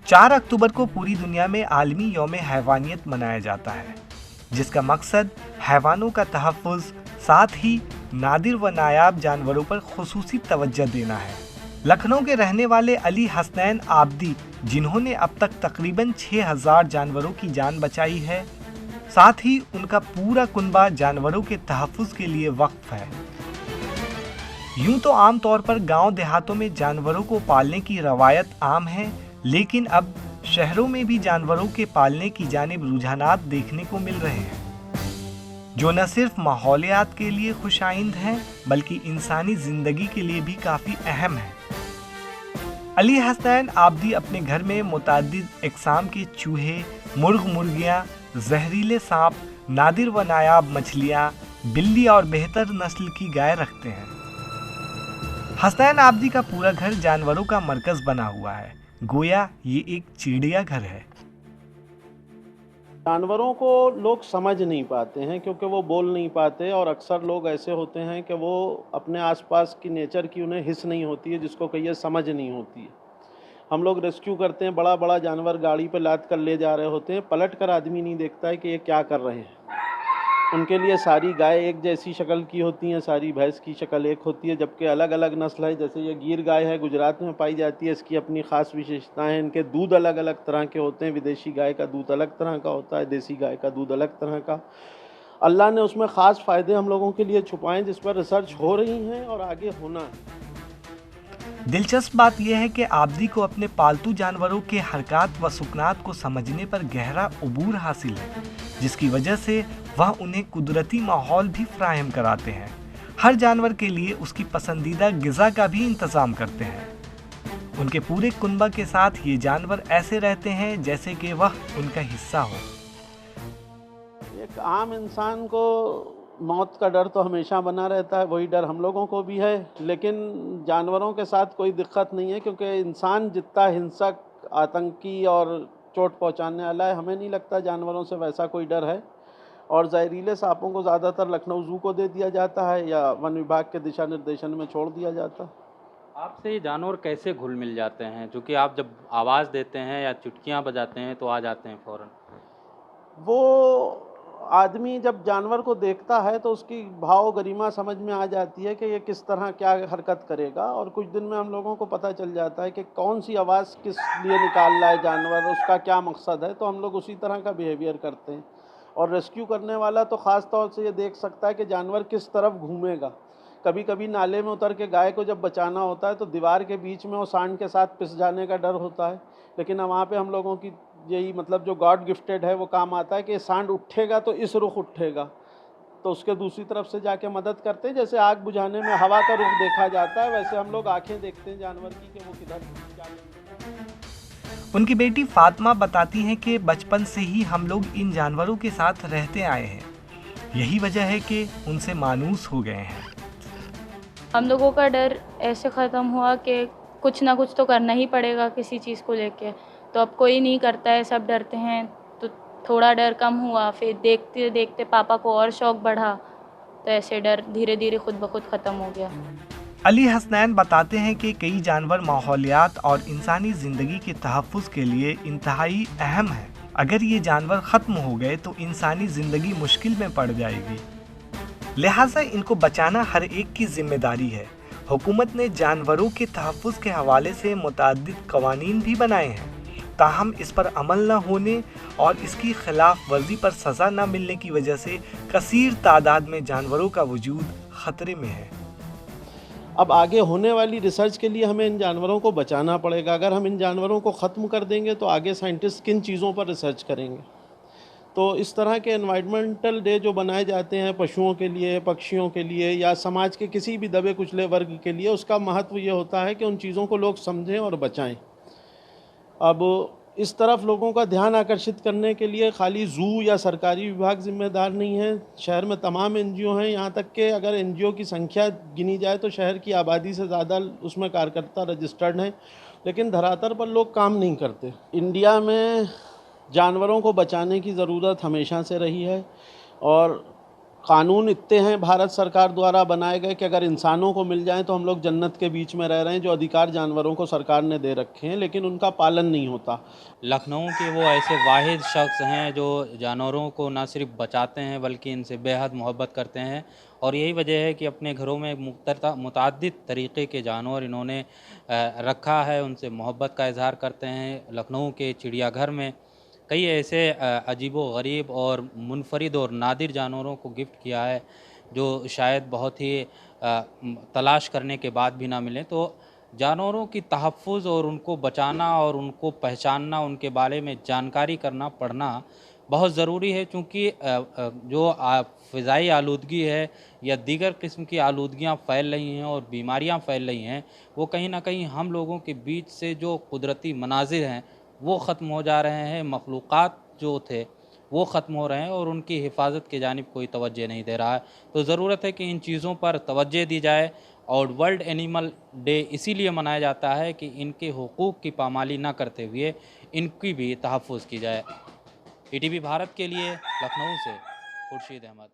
4 अक्टूबर को पूरी दुनिया में आलमी यौम हैवानियत मनाया जाता है, जिसका मकसद हैवानों का तहफ़्फ़ुज़, साथ ही नादिर व नायाब जानवरों पर खुसूसी तवज्जो देना है। लखनऊ के रहने वाले अली हसनैन आबदी, जिन्होंने अब तक तकरीबन 6000 जानवरों की जान बचाई है, साथ ही उनका पूरा कुनबा जानवरों के तहफ़्फ़ुज़ के लिए वक्फ है। यूं तो आम तौर पर गांव देहातों में जानवरों को पालने की रवायत आम है, लेकिन अब शहरों में भी जानवरों के पालने की जानिब रुझानात देखने को मिल रहे हैं, जो न सिर्फ माहौलियात के लिए खुशाइंद हैं, बल्कि इंसानी जिंदगी के लिए भी काफ़ी अहम है। अली हसनैन आबदी अपने घर में मुताद्दिद अक़साम के चूहे, मुर्ग मुर्गियाँ, जहरीले सांप, नादिर व नायाब मछलियाँ, बिल्ली और बेहतर नस्ल की गाय रखते हैं। हसनैन आबदी का पूरा घर जानवरों का मरकज बना हुआ है, गोया ये एक चिड़ियाघर है। जानवरों को लोग समझ नहीं पाते हैं क्योंकि वो बोल नहीं पाते, और अक्सर लोग ऐसे होते हैं कि वो अपने आसपास की नेचर की उन्हें हिस नहीं होती है, जिसको कहिए समझ नहीं होती है। हम लोग रेस्क्यू करते हैं, बड़ा बड़ा जानवर गाड़ी पे लाद कर ले जा रहे होते हैं, पलट कर आदमी नहीं देखता है कि ये क्या कर रहे हैं। उनके लिए सारी गाय एक जैसी शक्ल की होती हैं, सारी भैंस की शक्ल एक होती है, जबकि अलग अलग नस्ल है। जैसे ये गिर गाय है, गुजरात में पाई जाती है, इसकी अपनी ख़ास विशेषताएं हैं। इनके दूध अलग अलग तरह के होते हैं, विदेशी गाय का दूध अलग तरह का होता है, देसी गाय का दूध अलग तरह का। अल्लाह ने उसमें ख़ास फ़ायदे हम लोगों के लिए छुपाएं, जिस पर रिसर्च हो रही हैं और आगे होना है। दिलचस्प बात यह है कि आबदी को अपने पालतू जानवरों के हरकत व सुकनात को समझने पर गहरा उबूर हासिल है, जिसकी वजह से वह उन्हें कुदरती माहौल भी फराहम कराते हैं। हर जानवर के लिए उसकी पसंदीदा ग़िज़ा का भी इंतज़ाम करते हैं। उनके पूरे कुनबा के साथ ये जानवर ऐसे रहते हैं जैसे कि वह उनका हिस्सा हो। एक आम इंसान को मौत का डर तो हमेशा बना रहता है, वही डर हम लोगों को भी है, लेकिन जानवरों के साथ कोई दिक्कत नहीं है, क्योंकि इंसान जितना हिंसक, आतंकी और चोट पहुंचाने वाला है, हमें नहीं लगता जानवरों से वैसा कोई डर है। और जहरीले सांपों को ज़्यादातर लखनऊ ज़ू को दे दिया जाता है या वन विभाग के दिशा निर्देशन में छोड़ दिया जाता है। आपसे ये जानवर कैसे घुल मिल जाते हैं, जो कि आप जब आवाज़ देते हैं या चुटकियाँ बजाते हैं तो आ जाते हैं फ़ौरन? वो आदमी जब जानवर को देखता है तो उसकी भाव गरिमा समझ में आ जाती है कि ये किस तरह क्या हरकत करेगा, और कुछ दिन में हम लोगों को पता चल जाता है कि कौन सी आवाज़ किस लिए निकाल रहा है जानवर, उसका क्या मकसद है, तो हम लोग उसी तरह का बिहेवियर करते हैं। और रेस्क्यू करने वाला तो ख़ास तौर से ये देख सकता है कि जानवर किस तरफ घूमेगा। कभी कभी नाले में उतर के गाय को जब बचाना होता है तो दीवार के बीच में वो सांड के साथ पिस जाने का डर होता है, लेकिन वहाँ पे हम लोगों की यही मतलब जो गॉड गिफ्टेड है वो काम आता है कि सांड उठेगा तो इस रुख उठेगा, तो उसके दूसरी तरफ से जाके मदद करते हैं। जैसे आग बुझाने में हवा का रुख देखा जाता है, वैसे हम लोग आंखें देखते हैं जानवर की कि वो किधर क्या। उनकी बेटी फातिमा बताती हैं कि बचपन से ही हम लोग इन जानवरों के साथ रहते आए हैं, यही वजह है कि उनसे मानूस हो गए हैं। हम लोगों का डर ऐसे ख़त्म हुआ कि कुछ ना कुछ तो करना ही पड़ेगा किसी चीज़ को लेके, तो अब कोई नहीं करता है, सब डरते हैं, तो थोड़ा डर कम हुआ। फिर देखते देखते पापा को और शौक़ बढ़ा, तो ऐसे डर धीरे धीरे खुद ब खुद ख़त्म हो गया। अली हसनैन बताते हैं कि कई जानवर माहौलियात और इंसानी ज़िंदगी के तहफ़्फ़ुज़ के लिए इंतहाई अहम है। अगर ये जानवर ख़त्म हो गए तो इंसानी ज़िंदगी मुश्किल में पड़ जाएगी, लिहाजा इनको बचाना हर एक की जिम्मेदारी है। हुकूमत ने जानवरों के तहफ़्फ़ुज़ के हवाले से मुतअद्दिद क़वानीन भी बनाए हैं, ताहम इस पर अमल न होने और इसकी खिलाफ वर्जी पर सज़ा न मिलने की वजह से कसीर तादाद में जानवरों का वजूद ख़तरे में है। अब आगे होने वाली रिसर्च के लिए हमें इन जानवरों को बचाना पड़ेगा। अगर हम इन जानवरों को ख़त्म कर देंगे तो आगे साइंटिस्ट किन चीज़ों पर रिसर्च करेंगे। तो इस तरह के एनवायरमेंटल डे जो बनाए जाते हैं पशुओं के लिए, पक्षियों के लिए, या समाज के किसी भी दबे कुचले वर्ग के लिए, उसका महत्व ये होता है कि उन चीज़ों को लोग समझें और बचाएं। अब इस तरफ लोगों का ध्यान आकर्षित करने के लिए खाली ज़ू या सरकारी विभाग जिम्मेदार नहीं है। शहर में तमाम एनजीओ हैं, यहाँ तक कि अगर एनजीओ की संख्या गिनी जाए तो शहर की आबादी से ज़्यादा उसमें कार्यकर्ता रजिस्टर्ड हैं, लेकिन धरातल पर लोग काम नहीं करते। इंडिया में जानवरों को बचाने की ज़रूरत हमेशा से रही है, और कानून इतने हैं भारत सरकार द्वारा बनाए गए कि अगर इंसानों को मिल जाएं तो हम लोग जन्नत के बीच में रह रहे हैं। जो अधिकार जानवरों को सरकार ने दे रखे हैं, लेकिन उनका पालन नहीं होता। लखनऊ के वो ऐसे वाहिद शख्स हैं जो जानवरों को न सिर्फ बचाते हैं बल्कि इनसे बेहद मोहब्बत करते हैं, और यही वजह है कि अपने घरों में मुतअद्दिद तरीक़े के जानवर इन्होंने रखा है, उनसे मोहब्बत का इजहार करते हैं। लखनऊ के चिड़ियाघर में कई ऐसे अजीबो गरीब और मुनफरिद और नादिर जानवरों को गिफ्ट किया है जो शायद बहुत ही तलाश करने के बाद भी ना मिलें। तो जानवरों की तहफ़्फ़ुज़ और उनको बचाना और उनको पहचानना, उनके बारे में जानकारी करना, पढ़ना बहुत ज़रूरी है, चूँकि जो फ़िज़ाई आलूदगी है या दीगर किस्म की आलूदगियाँ फैल रही हैं और बीमारियाँ फैल रही हैं, वो कहीं न कहीं हम लोगों के बीच से जो कुदरती मनाज़िर हैं वो ख़त्म हो जा रहे हैं, मखलूक़ात जो थे वो ख़त्म हो रहे हैं और उनकी हिफाजत की जानिब कोई तवज्जो नहीं दे रहा है। तो ज़रूरत है कि इन चीज़ों पर तवज्जो दी जाए, और वर्ल्ड एनिमल डे इसीलिए मनाया जाता है कि इनके हुकूक़ की पामाली ना करते हुए इनकी भी तहफ़्फ़ुज़ की जाए। ईटीवी भारत के लिए लखनऊ से खुर्शीद अहमद।